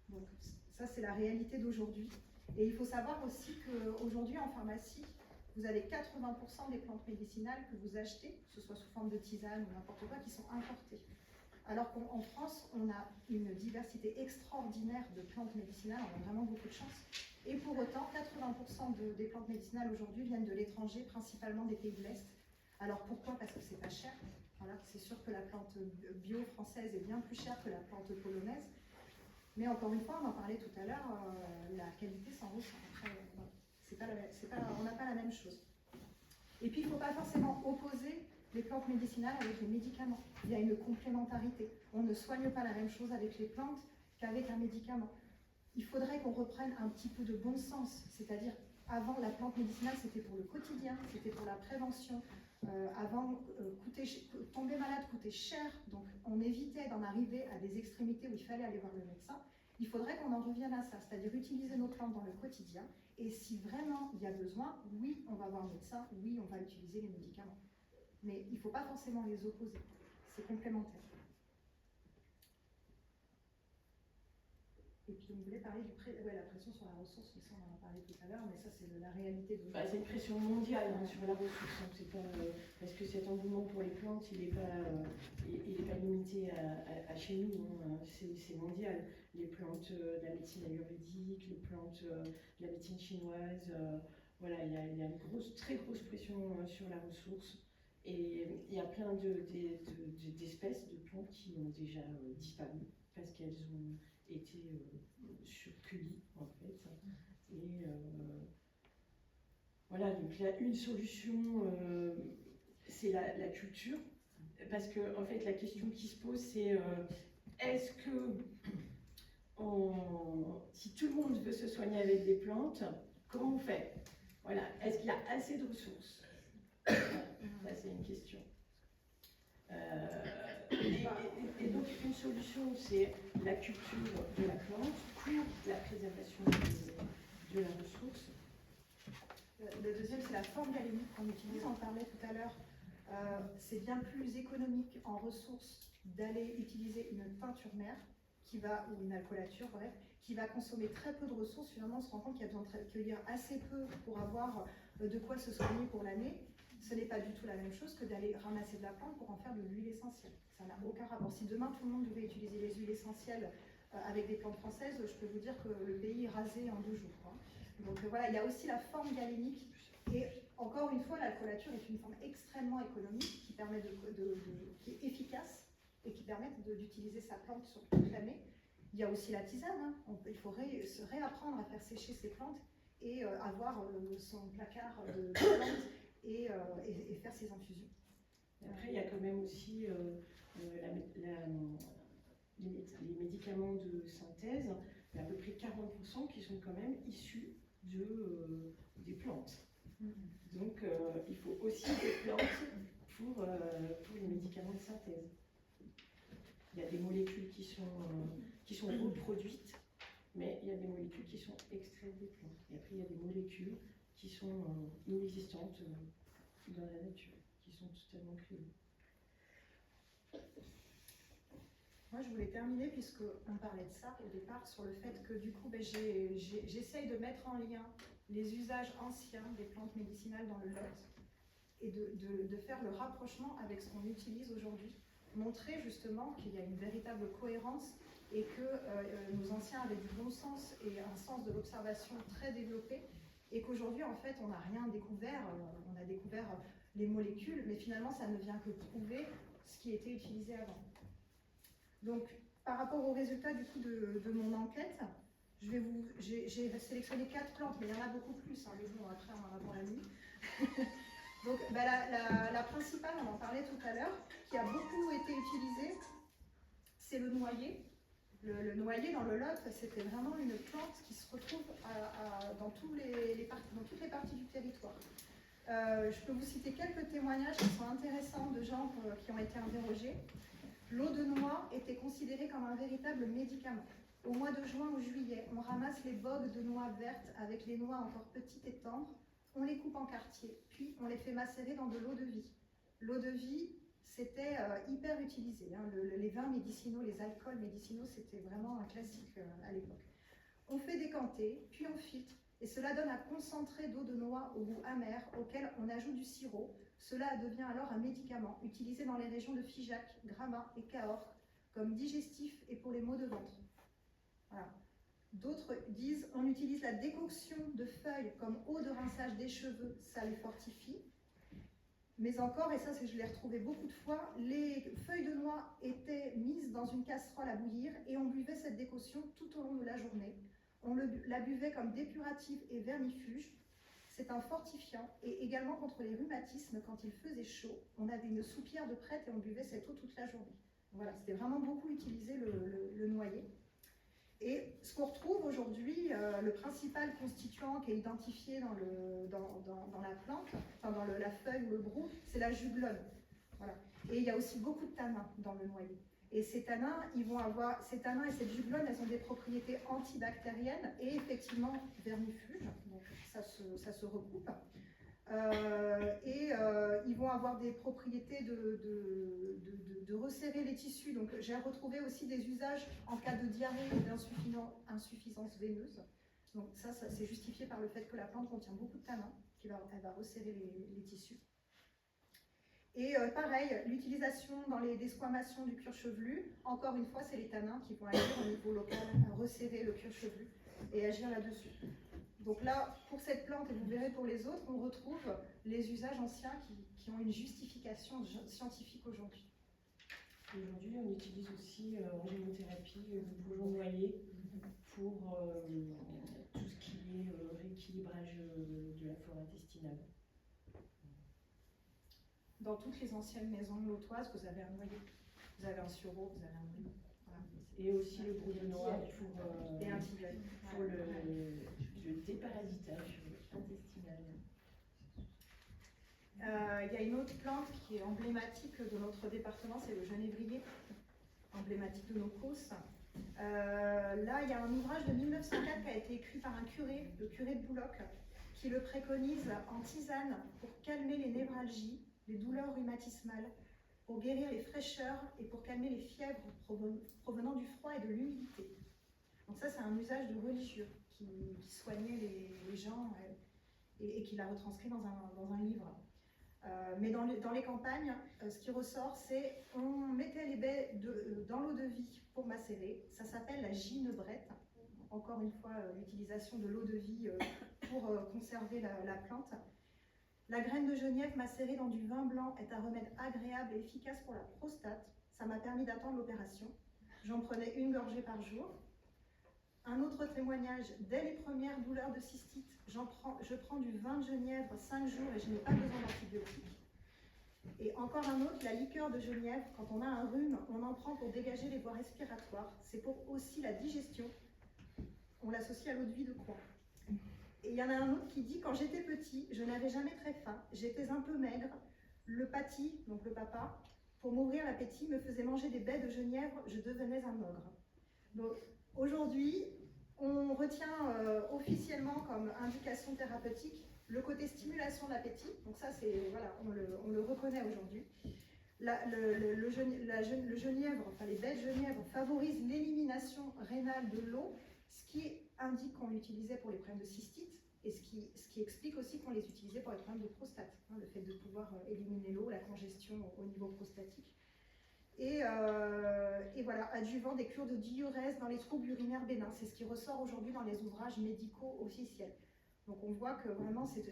Donc ça, c'est la réalité d'aujourd'hui. Et il faut savoir aussi qu'aujourd'hui, en pharmacie, vous avez 80% des plantes médicinales que vous achetez, que ce soit sous forme de tisane ou n'importe quoi, qui sont importées. Alors qu'en France, on a une diversité extraordinaire de plantes médicinales, on a vraiment beaucoup de chance. Et pour autant, 80% des plantes médicinales aujourd'hui viennent de l'étranger, principalement des pays de l'Est. Alors pourquoi? Parce que c'est pas cher. Voilà, c'est sûr que la plante bio française est bien plus chère que la plante polonaise. Mais encore une fois, on en parlait tout à l'heure, la qualité s'en ressent. Après, on n'a pas la même chose. Et puis, il ne faut pas forcément opposer les plantes médicinales avec les médicaments. Il y a une complémentarité. On ne soigne pas la même chose avec les plantes qu'avec un médicament. Il faudrait qu'on reprenne un petit peu de bon sens, c'est-à-dire avant, la plante médicinale, c'était pour le quotidien, c'était pour la prévention. Avant, tomber malade coûtait cher, donc on évitait d'en arriver à des extrémités où il fallait aller voir le médecin. Il faudrait qu'on en revienne à ça, c'est-à-dire utiliser nos plantes dans le quotidien. Et si vraiment il y a besoin, oui, on va voir le médecin, oui, on va utiliser les médicaments. Mais il ne faut pas forcément les opposer, c'est complémentaire. Et puis on voulait parler la pression sur la ressource, mais ça on en a parlé tout à l'heure, mais ça c'est la réalité de... C'est une pression mondiale sur la ressource, hein. C'est pas, parce que cet engouement pour les plantes, il n'est pas limité à chez nous, hein. C'est mondial. Les plantes de la médecine ayurvédique, les plantes de la médecine chinoise, voilà, il y a une très grosse pression sur la ressource. Et il y a plein d'espèces de plantes qui ont déjà disparu parce qu'elles ont été surcueillies en fait. Et voilà, donc là, une solution, c'est la culture. Parce que en fait, la question qui se pose, c'est est-ce que si tout le monde veut se soigner avec des plantes, comment on fait? Voilà, est-ce qu'il y a assez de ressources? Ça, c'est une question. Et donc, une solution, c'est la culture de la plante pour la préservation de la ressource. Le deuxième, c'est la forme galénique qu'on utilise, on parlait tout à l'heure. C'est bien plus économique en ressources d'aller utiliser une teinture mère ou une alcoolature, bref, qui va consommer très peu de ressources. Finalement, on se rend compte qu'il y a besoin de cueillir assez peu pour avoir de quoi se soigner pour l'année. Ce n'est pas du tout la même chose que d'aller ramasser de la plante pour en faire de l'huile essentielle. Ça n'a aucun rapport. Si demain tout le monde devait utiliser les huiles essentielles avec des plantes françaises, je peux vous dire que le pays est rasé en 2 jours. Hein. Donc voilà, il y a aussi la forme galénique. Et encore une fois, l'alcoolature est une forme extrêmement économique qui permet qui est efficace et qui permet d'utiliser sa plante sur toute l'année. Il y a aussi la tisane. Hein. Il faut se réapprendre à faire sécher ses plantes et avoir son placard de plantes et faire ses infusions. Après, il y a quand même aussi les médicaments de synthèse. Il y a à peu près 40% qui sont quand même issus des plantes. Donc, il faut aussi des plantes pour les médicaments de synthèse. Il y a des molécules qui sont reproduites, mais il y a des molécules qui sont extraites des plantes. Et après, il y a des molécules qui sont inexistantes dans la nature, qui sont totalement créées. Moi, je voulais terminer, puisqu'on parlait de ça au départ, sur le fait que du coup, j'essaye de mettre en lien les usages anciens des plantes médicinales dans le Lot et de faire le rapprochement avec ce qu'on utilise aujourd'hui. Montrer justement qu'il y a une véritable cohérence et que nos anciens avaient du bon sens et un sens de l'observation très développé et qu'aujourd'hui, en fait, on n'a rien découvert. On a découvert les molécules, mais finalement, ça ne vient que prouver ce qui était utilisé avant. Donc, par rapport aux résultats du coup de mon enquête, j'ai sélectionné 4 plantes, mais il y en a beaucoup plus. Hein, mais bon, après, on en a pour la nuit. Donc, la principale, on en parlait tout à l'heure, qui a beaucoup été utilisée, c'est le noyer. Le noyer dans le Lot, c'était vraiment une plante qui se retrouve dans toutes les parties du territoire. Je peux vous citer quelques témoignages qui sont intéressants de gens qui ont été interrogés. L'eau de noix était considérée comme un véritable médicament. Au mois de juin ou juillet, on ramasse les bogues de noix vertes avec les noix encore petites et tendres, on les coupe en quartiers, puis on les fait macérer dans de l'eau de vie. L'eau de vie, c'était hyper utilisé. Hein. Les vins médicinaux, les alcools médicinaux, c'était vraiment un classique à l'époque. On fait décanter, puis on filtre, et cela donne un concentré d'eau de noix au goût amer, auquel on ajoute du sirop. Cela devient alors un médicament utilisé dans les régions de Figeac, Gramat et Cahors, comme digestif et pour les maux de ventre. Voilà. D'autres disent on utilise la décoction de feuilles comme eau de rinçage des cheveux, ça les fortifie. Mais encore, et ça je l'ai retrouvé beaucoup de fois, les feuilles de noix étaient mises dans une casserole à bouillir et on buvait cette décoction tout au long de la journée. On la buvait comme dépurative et vermifuge. C'est un fortifiant et également contre les rhumatismes, quand il faisait chaud, on avait une soupière de prête et on buvait cette eau toute la journée. Voilà, c'était vraiment beaucoup utilisé le noyer. Et ce qu'on retrouve aujourd'hui, le principal constituant qui est identifié dans la plante, enfin dans la feuille ou le brou, c'est la juglone. Voilà. Et il y a aussi beaucoup de tanins dans le noyer. Et ces tanins, ces tanins et cette juglone, elles ont des propriétés antibactériennes et effectivement vermifuges. Donc ça se recoupe. Ils vont avoir des propriétés de resserrer les tissus. Donc j'ai retrouvé aussi des usages en cas de diarrhée ou d'insuffisance veineuse. Donc ça c'est justifié par le fait que la plante contient beaucoup de tanins, elle va resserrer les tissus. Et pareil, l'utilisation dans les desquamations du cuir chevelu, encore une fois, c'est les tanins qui vont agir au niveau local, resserrer le cuir chevelu et agir là-dessus. Donc là, pour cette plante, et vous verrez pour les autres, on retrouve les usages anciens qui ont une justification scientifique aujourd'hui. Aujourd'hui, on utilise aussi en gémothérapie le bourgeon noyer pour tout ce qui est rééquilibrage de la flore intestinale. Dans toutes les anciennes maisons lotoises, vous avez un noyer, vous avez un sureau, vous avez un noyer. Voilà. Et aussi le bourgeon noir pour, Et un tilleul. pour le déparasitage intestinal. Il y a une autre plante qui est emblématique de notre département, c'est le genévrier, emblématique de nos causses. Là, il y a un ouvrage de 1904 qui a été écrit par un curé, le curé de Bouloc, qui le préconise en tisane pour calmer les névralgies, les douleurs rhumatismales, pour guérir les fraîcheurs et pour calmer les fièvres provenant du froid et de l'humidité. Donc ça, c'est un usage de religieux qui soignait les gens et qui l'a retranscrit dans un livre. Mais dans les campagnes, ce qui ressort, c'est on mettait les baies dans l'eau de vie pour macérer. Ça s'appelle la ginebrette. Encore une fois, l'utilisation de l'eau de vie pour conserver la plante. La graine de genièvre macérée dans du vin blanc est un remède agréable et efficace pour la prostate. Ça m'a permis d'attendre l'opération. J'en prenais une gorgée par jour. Un autre témoignage, dès les premières douleurs de cystite, je prends du vin de genièvre 5 jours et je n'ai pas besoin d'antibiotiques. Et encore un autre, la liqueur de genièvre, quand on a un rhume, on en prend pour dégager les voies respiratoires. C'est pour aussi la digestion. On l'associe à l'eau de vie de Croix. Et il y en a un autre qui dit, quand j'étais petit, je n'avais jamais très faim, j'étais un peu maigre. Le paty, donc le papa, pour m'ouvrir l'appétit, me faisait manger des baies de genièvre, je devenais un ogre. Donc, aujourd'hui, on retient officiellement comme indication thérapeutique le côté stimulation de l'appétit. Donc ça, voilà, on le reconnaît aujourd'hui. Le genièvre, enfin les baies de genièvre favorisent l'élimination rénale de l'eau, ce qui indique qu'on l'utilisait pour les problèmes de cystite et ce qui explique aussi qu'on les utilisait pour les problèmes de prostate, hein, le fait de pouvoir éliminer l'eau, la congestion au niveau prostatique. Et voilà, adjuvant des cures de diurèse dans les troubles urinaires bénins. C'est ce qui ressort aujourd'hui dans les ouvrages médicaux officiels. Donc on voit que vraiment, c'est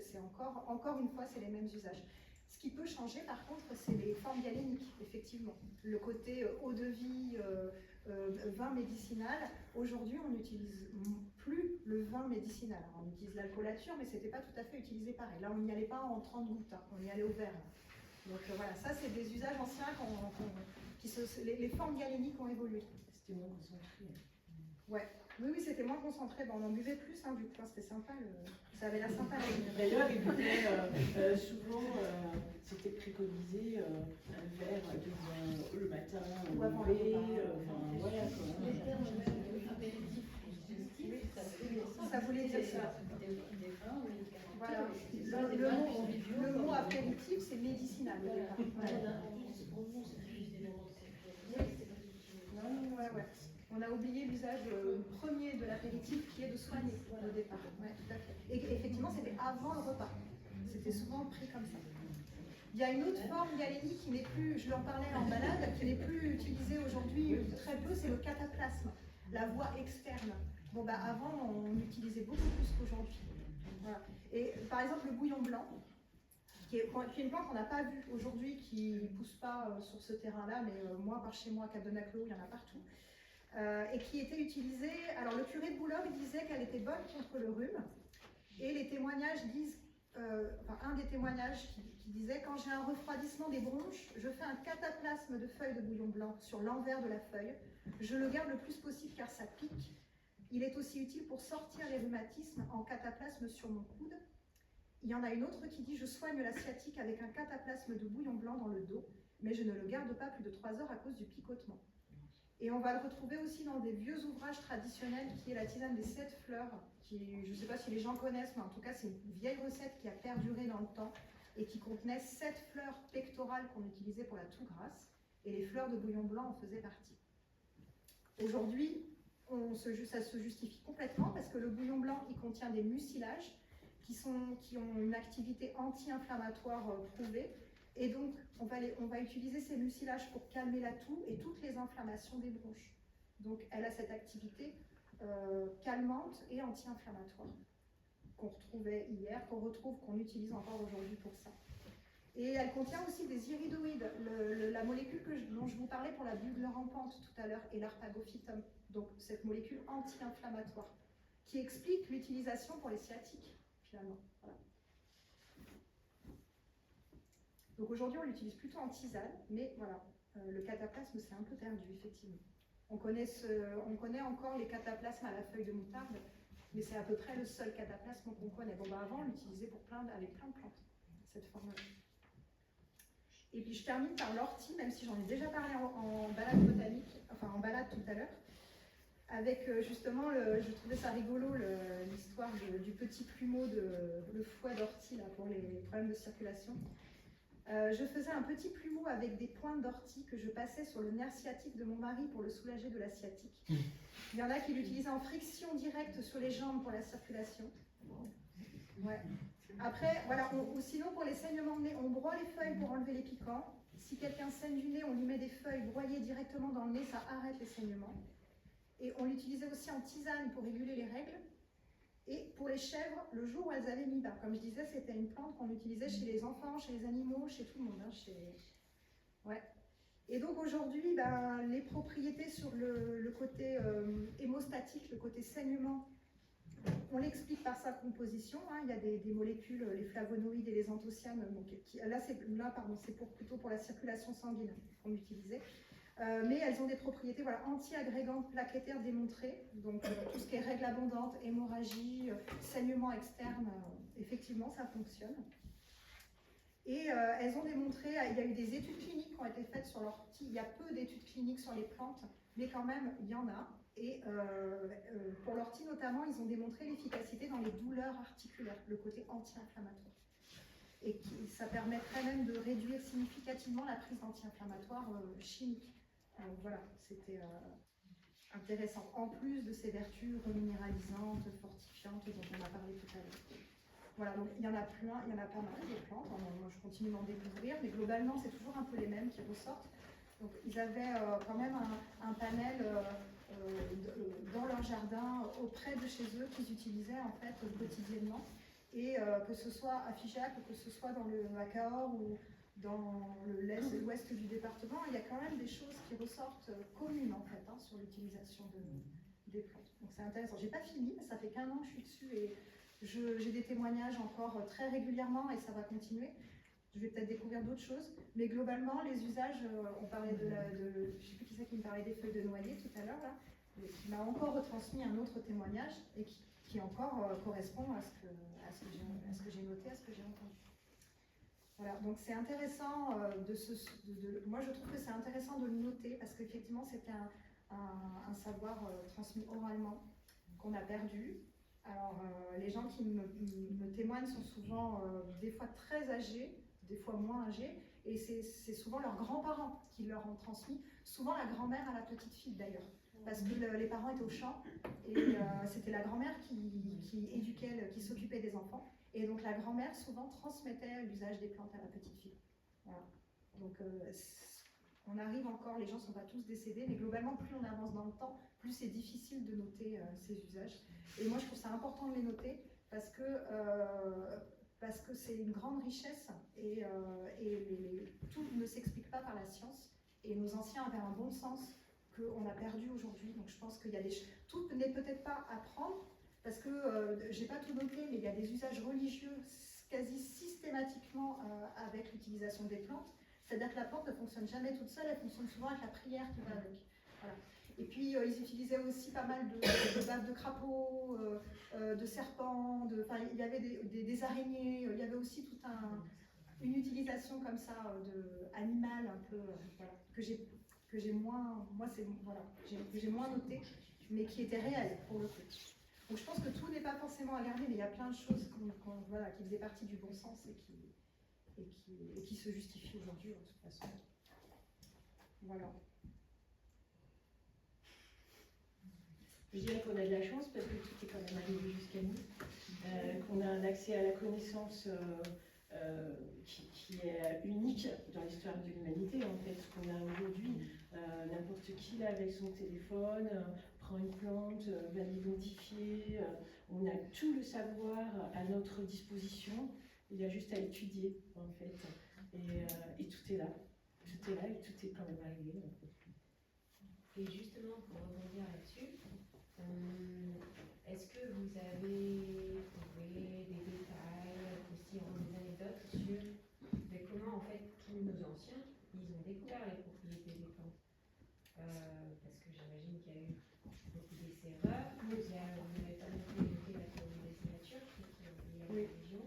encore une fois, c'est les mêmes usages. Ce qui peut changer par contre, c'est les formes galéniques, effectivement. Le côté eau de vie, vin médicinal. Aujourd'hui, on n'utilise plus le vin médicinal. Alors, on utilise l'alcoolature, mais ce n'était pas tout à fait utilisé pareil. Là, on n'y allait pas en 30 gouttes, hein. On y allait au verre. Donc voilà, ça c'est des usages anciens les formes galéniques ont évolué. C'était moins concentré. Ouais. Oui, c'était moins concentré. Bon, on en buvait plus, hein, du coup, c'était sympa. Ça avait l'air sympa. D'ailleurs, ils buvaient souvent, c'était préconisé un verre de vin le matin ou avant le le voilà. Ça voulait dire ça. Voilà. Le mot apéritif, c'est médicinal. Ouais. On a oublié l'usage premier de l'apéritif qui est de soigner au départ. Ouais, tout à fait. Et effectivement, c'était avant le repas. C'était souvent pris comme ça. Il y a une autre forme galénique qui n'est plus, je l'en parlais en balade, qui n'est plus utilisée aujourd'hui très peu, c'est le cataplasme, la voie externe. Bon, avant, on utilisait beaucoup plus qu'aujourd'hui. Voilà. Et par exemple, le bouillon blanc, qui est une plante qu'on n'a pas vue aujourd'hui, qui ne pousse pas sur ce terrain-là, mais moi, par chez moi, à Cap-de-Naclo, il y en a partout. Et qui était utilisée. Alors, le curé de Boulogne disait qu'elle était bonne contre le rhume. Et les témoignages disent, un des témoignages qui disait, quand j'ai un refroidissement des bronches, je fais un cataplasme de feuilles de bouillon blanc sur l'envers de la feuille. Je le garde le plus possible car ça pique. Il est aussi utile pour sortir les rhumatismes en cataplasme sur mon coude. Il y en a une autre qui dit, je soigne la sciatique avec un cataplasme de bouillon blanc dans le dos, mais je ne le garde pas plus de 3 heures à cause du picotement. Et on va le retrouver aussi dans des vieux ouvrages traditionnels qui est la tisane des 7 fleurs, qui, je ne sais pas si les gens connaissent, mais en tout cas c'est une vieille recette qui a perduré dans le temps et qui contenait 7 fleurs pectorales qu'on utilisait pour la toux grasse, et les fleurs de bouillon blanc en faisaient partie. Aujourd'hui, ça se justifie complètement parce que le bouillon blanc, il contient des mucilages qui ont une activité anti-inflammatoire prouvée. Et donc, on va utiliser ces mucilages pour calmer la toux et toutes les inflammations des bronches. Donc, elle a cette activité calmante et anti-inflammatoire. qu'on retrouvait hier, qu'on utilise encore aujourd'hui pour ça. Et elle contient aussi des iridoïdes, la molécule dont je vous parlais pour la bugle rampante tout à l'heure, et l'arpagophytum, donc cette molécule anti-inflammatoire, qui explique l'utilisation pour les sciatiques, finalement. Voilà. Donc aujourd'hui, on l'utilise plutôt en tisane, mais voilà, le cataplasme, c'est un peu perdu, effectivement. On connaît encore les cataplasmes à la feuille de moutarde, mais c'est à peu près le seul cataplasme qu'on connaît. Bon, bah, avant, on l'utilisait avec plein de plantes, cette forme-là. Et puis je termine par l'ortie, même si j'en ai déjà parlé en balade botanique, enfin en balade tout à l'heure, avec justement, je trouvais ça rigolo, l'histoire du petit plumeau, le fouet d'ortie là, pour les problèmes de circulation. Je faisais un petit plumeau avec des pointes d'ortie que je passais sur le nerf sciatique de mon mari pour le soulager de la sciatique. Il y en a qui l'utilisaient en friction directe sur les jambes pour la circulation. Ouais. Après, voilà, ou sinon pour les saignements de nez, on broie les feuilles pour enlever les piquants. Si quelqu'un saigne du nez, on lui met des feuilles broyées directement dans le nez, ça arrête les saignements. Et on l'utilisait aussi en tisane pour réguler les règles. Et pour les chèvres, le jour où elles avaient mis bas, comme je disais, c'était une plante qu'on utilisait chez les enfants, chez les animaux, chez tout le monde. Hein, ouais. Et donc aujourd'hui, ben, les propriétés sur le côté hémostatique, le côté saignement, on l'explique par sa composition. Hein. Il y a des molécules, les flavonoïdes et les anthocyanes. Donc, c'est plutôt pour la circulation sanguine qu'on utilisait. Mais elles ont des propriétés anti-agrégantes plaquettaires démontrées. Donc tout ce qui est règles abondantes, hémorragie, saignement externe, effectivement ça fonctionne. Et elles ont démontré, il y a eu des études cliniques qui ont été faites sur l'ortie. Il y a peu d'études cliniques sur les plantes, mais quand même il y en a. Et pour l'ortie notamment, ils ont démontré l'efficacité dans les douleurs articulaires, le côté anti-inflammatoire. Et ça permettrait même de réduire significativement la prise d'anti-inflammatoires chimiques. Donc voilà, c'était intéressant. En plus de ces vertus reminéralisantes, fortifiantes dont on a parlé tout à l'heure. Voilà, donc il y en a plein, il y en a pas mal des plantes. Moi, je continue d'en découvrir, mais globalement, c'est toujours un peu les mêmes qui ressortent. Donc ils avaient quand même un panel dans leur jardin, auprès de chez eux, qu'ils utilisaient en fait quotidiennement. Et que ce soit à Figeac, ou que ce soit dans le Cahors ou dans l'ouest du département, il y a quand même des choses qui ressortent communes en fait, hein, sur l'utilisation des plantes. Donc c'est intéressant. J'ai pas fini, mais ça fait qu'un an que je suis dessus et j'ai des témoignages encore très régulièrement et ça va continuer. Je vais peut-être découvrir d'autres choses, mais globalement les usages, on parlait je ne sais plus qui c'est qui me parlait des feuilles de noyer tout à l'heure là, et qui m'a encore retransmis un autre témoignage et qui encore correspond à ce que j'ai noté, à ce que j'ai entendu. Voilà, donc c'est intéressant moi je trouve que c'est intéressant de le noter parce qu'effectivement c'était un savoir transmis oralement qu'on a perdu. Alors les gens qui me témoignent sont souvent des fois très âgés, des fois moins âgés, et c'est souvent leurs grands-parents qui leur ont transmis, souvent la grand-mère à la petite fille d'ailleurs, parce que les parents étaient au champ, et c'était la grand-mère qui éduquait, qui s'occupait des enfants, et donc la grand-mère souvent transmettait l'usage des plantes à la petite fille. Voilà. Donc on arrive encore, les gens ne sont pas tous décédés, mais globalement plus on avance dans le temps, plus c'est difficile de noter ces usages. Et moi je trouve ça important de les noter, parce que c'est une grande richesse et tout ne s'explique pas par la science. Et nos anciens avaient un bon sens qu'on a perdu aujourd'hui. Donc je pense qu'il y a tout n'est peut-être pas à prendre, parce que j'ai pas tout noté, mais il y a des usages religieux quasi systématiquement avec l'utilisation des plantes. C'est-à-dire que la plante ne fonctionne jamais toute seule, elle fonctionne souvent avec la prière qui va avec. Voilà. Et puis ils utilisaient aussi pas mal de baves de crapauds, de serpents, il y avait des araignées, il y avait aussi toute une utilisation comme ça animale un peu, voilà, que j'ai moins, que j'ai moins noté, mais qui était réelle pour le coup. Donc je pense que tout n'est pas forcément à garder, mais il y a plein de choses qui faisaient partie du bon sens et qui se justifient aujourd'hui de toute façon. Voilà. Je dirais qu'on a de la chance parce que tout est quand même arrivé jusqu'à nous, qu'on a un accès à la connaissance qui est unique dans l'histoire de l'humanité. En fait, ce qu'on a aujourd'hui, n'importe qui là avec son téléphone prend une plante, va l'identifier, on a tout le savoir à notre disposition, il a juste à étudier en fait, et tout est là. Tout est là et tout est quand même arrivé. En fait. Et justement, pour rebondir là-dessus, est-ce que vous avez trouvé des détails, aussi des anecdotes sur comment en fait tous nos anciens, ils ont découvert les propriétés des plantes? Parce que j'imagine qu'il y a eu beaucoup d'essais-erreurs, vous n'avez pas noté la théorie des signatures qui est liée à la religion.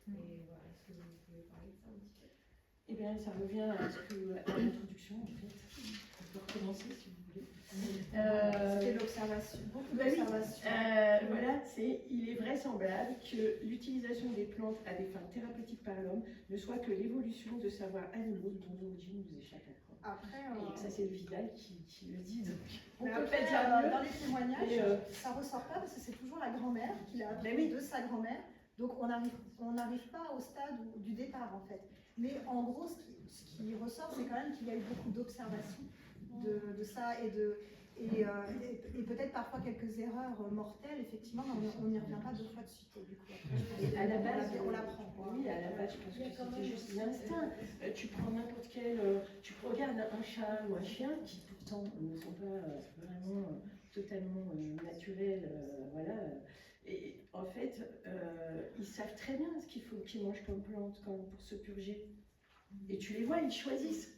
Et voilà, est-ce que vous pouvez parler de ça un petit peu? Eh bien, ça revient à l'introduction en fait. On peut recommencer si vous voulez. C'était l'observation, beaucoup d'observations. Voilà, il est vraisemblable que l'utilisation des plantes à des fins thérapeutiques par l'homme ne soit que l'évolution de savoirs animaux dont l'origine nous échappe encore. Après, Et ça, c'est le Vidal qui le dit. Donc on mais peut après, pas dire mieux. dans les témoignages, Et, ça ressort pas parce que c'est toujours la grand-mère qui l'a appris oui. de sa grand-mère. Donc on n'arrive pas au stade du départ en fait. Mais en gros, ce qui ressort, c'est quand même qu'il y a eu beaucoup d'observations de ça et peut-être parfois quelques erreurs mortelles, effectivement, mais on n'y revient pas 2 fois de suite. Du coup, Et à la base, on l'apprend. Oui, à la base, je pense que c'était juste l'instinct. Tu prends n'importe quel. Tu regardes un chat ou un chien qui pourtant ne sont pas vraiment totalement naturels. Voilà. Et en fait, ils savent très bien ce qu'il faut qu'ils mangent comme plante pour se purger. Et tu les vois, ils choisissent.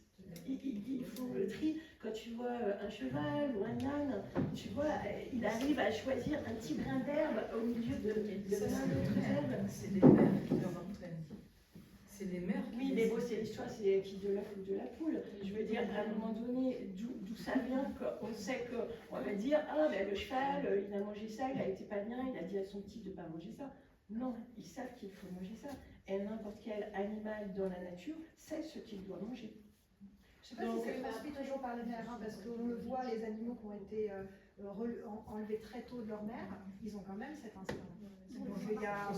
Ils font le tri. Quand tu vois un cheval ou un âne, tu vois, il arrive à choisir un petit brin d'herbe au milieu de plein d'autres herbes. C'est les mères qui leur entraînent. C'est les mères qui. Oui, mais bon, c'est l'histoire, c'est qui de l'œuf ou de la poule. Je veux dire, à un moment donné, d'où ça vient qu'on sait qu'on va dire, ah, ben, le cheval, il a mangé ça, il a été pas bien, il a dit à son petit de ne pas manger ça. Non, ils savent qu'il faut manger ça. Et n'importe quel animal dans la nature sait ce qu'il doit manger. Je ne sais pas si c'est transmis toujours par les mères, hein, parce qu'on le voit, les animaux qui ont été enlevés très tôt de leur mère, ils ont quand même cet instinct. Donc il y a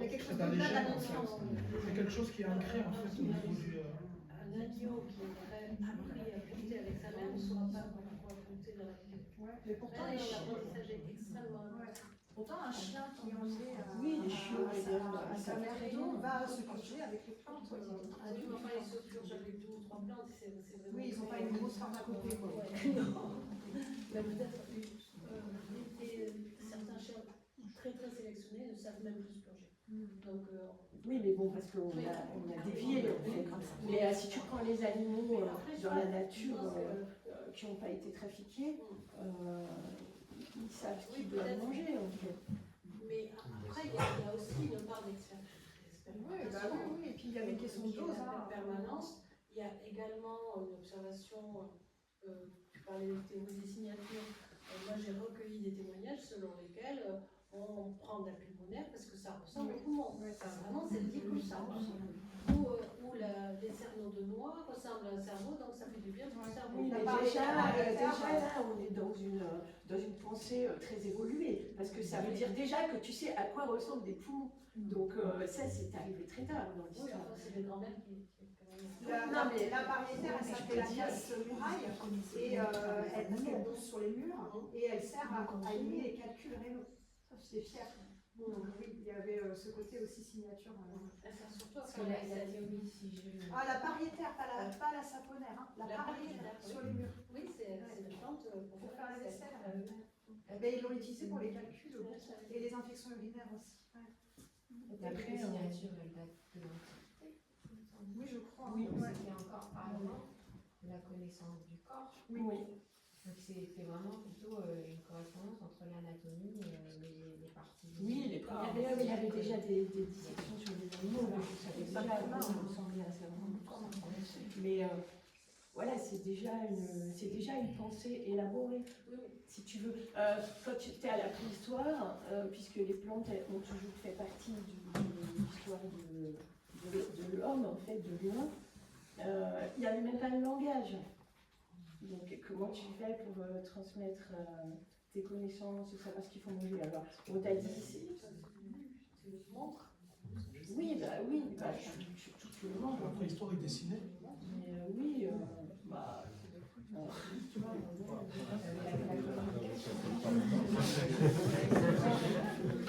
quelque chose de là de la conscience. C'est quelque chose qui est ancré en fait au niveau du. Un agneau qui aurait appris à compter avec sa mère ne saura pas pourquoi compter dans la vie. Ouais, mais pourtant, l'apprentissage est extrêmement important. Pourtant, un chien qui est emmené Oui, les chiots, à sa mère et tout, va se purger avec les plantes. Oui, mais enfin, ils se purgent avec 2 ou 3 plantes, c'est vraiment. Oui, ils n'ont pas une grosse pharmacopée, quoi. Mais peut-être certains chiens très très sélectionnés ne savent même plus se purger. Donc, oui, mais bon, parce qu'on a dévié en fait. Mais si tu prends les animaux dans la nature qui n'ont pas été trafiqués, ils savent ce qu'ils doivent manger en fait. mais après, il y a aussi une part d'expérimentation. Oui, et puis il y a des questions de dose. En permanence. Il y a également une observation, tu parlais de théorie des signatures. Moi, j'ai recueilli des témoignages selon lesquels on prend de la pulmonaire parce que ça ressemble au poumon. Vraiment, c'est dit comme ça. Ou les cerneaux de noix ressemblent à un cerveau, donc ça fait du bien pour le cerveau. Oui, mais déjà là, on est dans une pensée très évoluée, parce que ça veut dire déjà que tu sais à quoi ressemblent des poumons. Donc ça, c'est arrivé très tard dans Oui, l'histoire. enfin, c'est les grands-mères qui La pariétaire, elle s'appelle la casse muraille, et elle pose sur les murs, et elle sert à éliminer les calculs rénaux. C'est fier. Donc oui, il y avait ce côté aussi signature. Elle sert surtout à Parce faire que la théorie, si je. Ah, la pariétaire, pas la saponaire, hein. La pariétaire sur les murs. Oui, c'est une plante Pour faire la vaisselle. Mais ils l'ont utilisé pour les calculs et les infections urinaires aussi. La signature, elle date de l'Antiquité. Oui, je crois. Oui, c'était encore avant la connaissance du corps. Oui. Donc c'était vraiment plutôt une correspondance entre l'anatomie et les parties. Oui, les premières périodes, il y avait déjà des dissections sur les animaux, je savais déjà, ça me semblait assez important. Mais voilà, c'est déjà une pensée élaborée, si tu veux. Quand tu es à la préhistoire, puisque les plantes ont toujours fait partie de l'histoire de l'homme, en fait, de l'humain, il n'y avait même pas de langage. Donc, comment tu fais pour transmettre tes connaissances, savoir ce qu'il faut manger? Alors, on t'a dit, Tu le montres. oui, tu le montres. La préhistoire est dessinée.